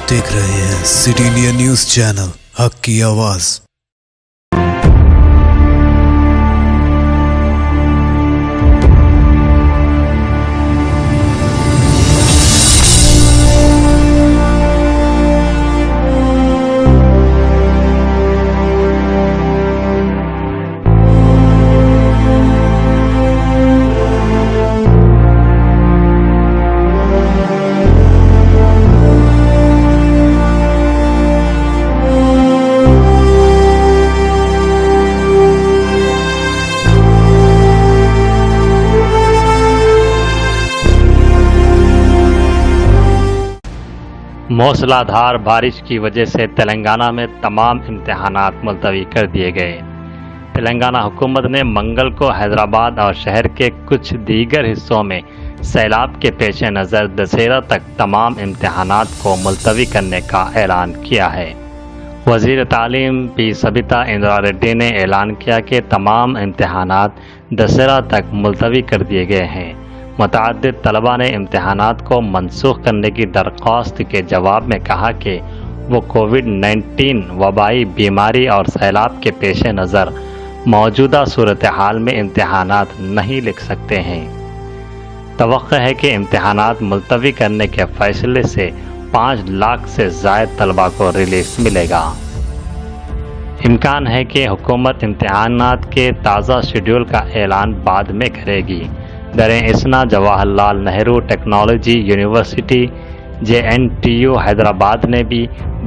देख रहे हैं सिटी इंडिया न्यूज चैनल हक की आवाज। मूसलाधार बारिश की वजह से तेलंगाना में तमाम इम्तहानात मुलतवी कर दिए गए। तेलंगाना हुकूमत ने मंगल को हैदराबाद और शहर के कुछ दीगर हिस्सों में सैलाब के पेश नज़र दशहरा तक तमाम इम्तहानात को मुलतवी करने का ऐलान किया है। वज़ीर तालीम पी सबिता इंदिरा रेड्डी ने ऐलान किया कि तमाम इम्तहानात दशहरा तक मुलतवी कर दिए गए हैं। मुतअद्दिद तलबा ने इम्तहानात को मनसूख करने की दरख्वास्त के जवाब में कहा कि वो कोविड-19 वबाई बीमारी और सैलाब के पेश नज़र मौजूदा सूरत हाल में इम्तहानात नहीं लिख सकते हैं। तवक्को है कि इम्तहानात मुलतवी करने के फैसले से 5 लाख से ज़ायद तलबा को रिलीफ मिलेगा। इम्कान है कि हुकूमत इम्तहानात के ताज़ा शेड्यूल का ऐलान बाद में करेगी। दर-ए-इसना Jawaharlal Nehru technology university JNTU Hyderabad ने भी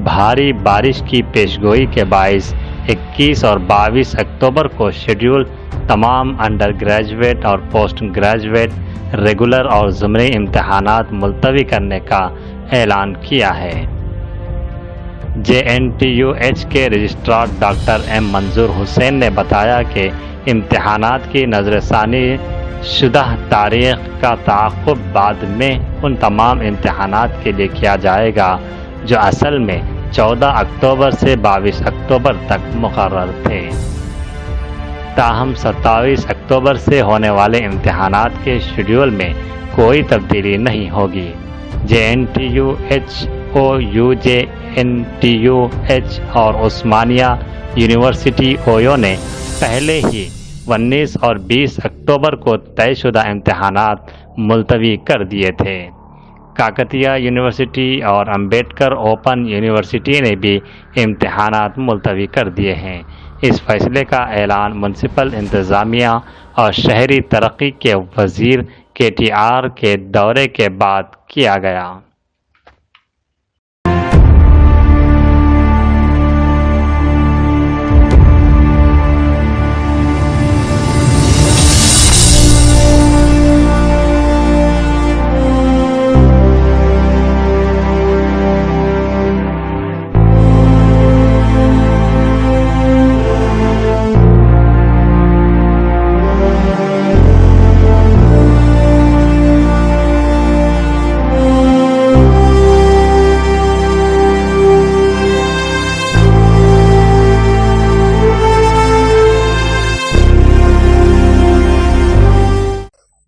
भारी बारिश की पेशगोई के बाइस 21 और 22 अक्टूबर को शेड्यूल तमाम अंडर ग्रेजुएट और पोस्ट ग्रेजुएट रेगुलर और ज़ुमरी इम्तहानात मुलतवी करने का ऐलान किया है। JNTUH के रजिस्ट्रार डॉक्टर M मंजूर हुसैन ने बताया कि इम्तहानात की नज़रसानी शुदा तारीख का ताक़ुब बाद में उन तमाम इम्तहानात के लिए किया जाएगा जो असल में 14 अक्टूबर से 22 अक्टूबर तक मुकर्रर थे। ताहम 27 अक्टूबर से होने वाले इम्तहानात के शेड्यूल में कोई तब्दीली नहीं होगी। JNTUH, OUJ, NTUH और उस्मानिया यूनिवर्सिटी ओयो ने पहले ही 19 और 20 अक्टूबर को तयशुदा इम्तहानात मुलतवी कर दिए थे। काकतिया यूनिवर्सिटी और अम्बेडकर ओपन यूनिवर्सिटी ने भी इम्तहानात मुलतवी कर दिए हैं। इस फैसले का ऐलान म्युनिसिपल इंतज़ामिया और शहरी तरक्की के वज़ीर KTR के दौरे के बाद किया गया।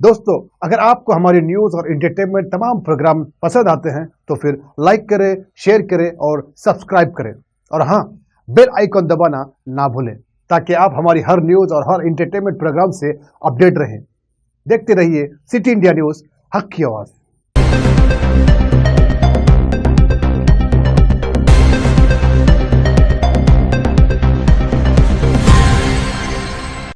दोस्तों, अगर आपको हमारी न्यूज़ और एंटरटेनमेंट तमाम प्रोग्राम पसंद आते हैं तो फिर लाइक करें, शेयर करें और सब्सक्राइब करें। और हाँ, बेल आइकन दबाना ना भूलें ताकि आप हमारी हर न्यूज़ और हर एंटरटेनमेंट प्रोग्राम से अपडेट रहें। देखते रहिए सिटी इंडिया न्यूज़ हक की आवाज़।